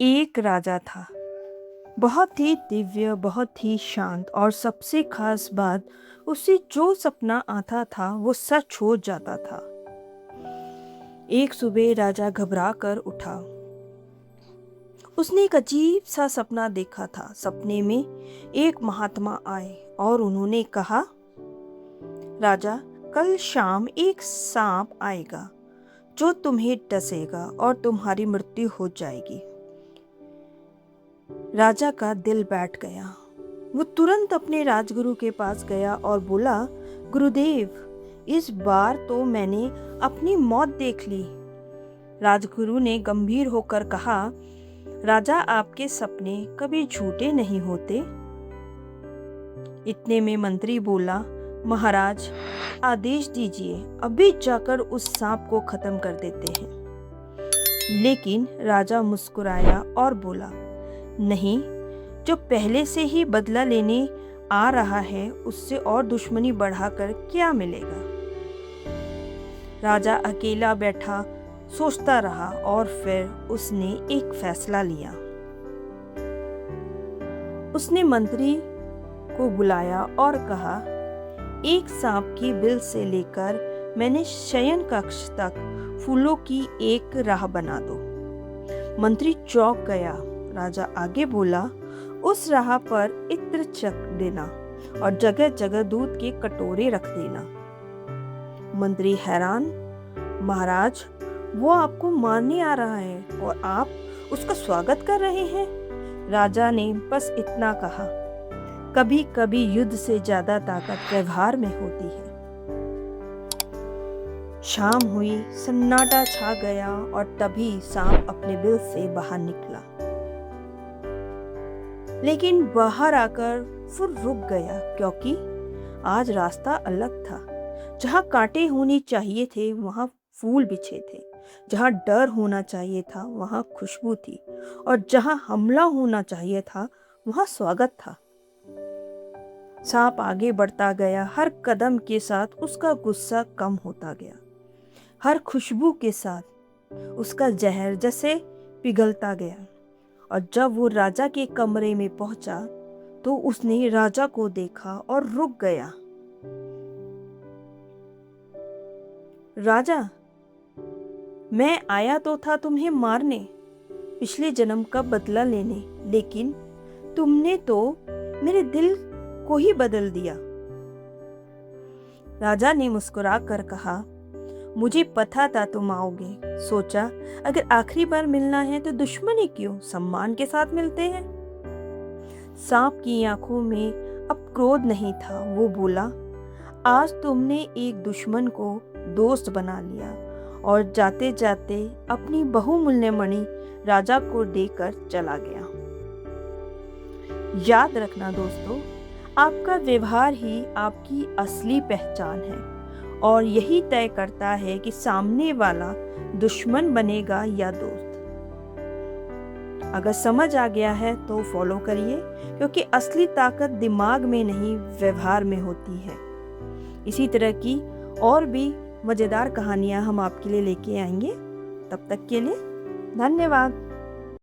एक राजा था, बहुत ही दिव्य, बहुत ही शांत और सबसे खास बात, उसे जो सपना आता था वो सच हो जाता था। एक सुबह राजा घबरा कर उठा। उसने एक अजीब सा सपना देखा था। सपने में एक महात्मा आए और उन्होंने कहा, राजा, कल शाम एक सांप आएगा जो तुम्हें डसेगा और तुम्हारी मृत्यु हो जाएगी। राजा का दिल बैठ गया। वो तुरंत अपने राजगुरु के पास गया और बोला, गुरुदेव, इस बार तो मैंने अपनी मौत देख ली। राजगुरु ने गंभीर होकर कहा, राजा, आपके सपने कभी झूठे नहीं होते। इतने में मंत्री बोला, महाराज, आदेश दीजिए, अभी जाकर उस सांप को खत्म कर देते हैं। लेकिन राजा मुस्कुराया और बोला, नहीं, जो पहले से ही बदला लेने आ रहा है उससे और दुश्मनी बढ़ाकर क्या मिलेगा। राजा अकेला बैठा सोचता रहा और फिर उसने एक फैसला लिया। उसने मंत्री को बुलाया और कहा, एक सांप की बिल से लेकर मैंने शयन कक्ष तक फूलों की एक राह बना दो। मंत्री चौंक गया। राजा आगे बोला, उस राह पर इत्र चक देना और जगह जगह दूध के कटोरे रख देना। मंत्री हैरान, महाराज, वो आपको मारने आ रहा है और आप उसका स्वागत कर रहे हैं। राजा ने बस इतना कहा, कभी कभी युद्ध से ज्यादा ताकत व्यवहार में होती है। शाम हुई, सन्नाटा छा गया और तभी सांप अपने बिल से बाहर निकला। लेकिन बाहर आकर फिर रुक गया, क्योंकि आज रास्ता अलग था। जहाँ कांटे होने चाहिए थे वहाँ फूल बिछे थे, जहाँ डर होना चाहिए था वहाँ खुशबू थी, और जहाँ हमला होना चाहिए था वहाँ स्वागत था। सांप आगे बढ़ता गया। हर कदम के साथ उसका गुस्सा कम होता गया। हर खुशबू के साथ उसका जहर जैसे पिघलता गया। और जब वो राजा के कमरे में पहुंचा तो उसने राजा को देखा और रुक गया। राजा, मैं आया तो था तुम्हें मारने, पिछले जन्म का बदला लेने, लेकिन तुमने तो मेरे दिल को ही बदल दिया। राजा ने मुस्कुरा कर कहा, मुझे पता था तुम आओगे। सोचा, अगर आखिरी बार मिलना है तो दुश्मनी क्यों, सम्मान के साथ मिलते हैं। सांप की आंखों में अब क्रोध नहीं था। वो बोला, आज तुमने एक दुश्मन को दोस्त बना लिया और जाते जाते अपनी बहुमूल्य मणि राजा को देकर चला गया। याद रखना दोस्तों, आपका व्यवहार ही आपकी असली पहचान है और यही तय करता है कि सामने वाला दुश्मन बनेगा या दोस्त। अगर समझ आ गया है तो फॉलो करिए, क्योंकि असली ताकत दिमाग में नहीं, व्यवहार में होती है। इसी तरह की और भी मज़ेदार कहानियाँ हम आपके लिए लेके आएंगे। तब तक के लिए धन्यवाद।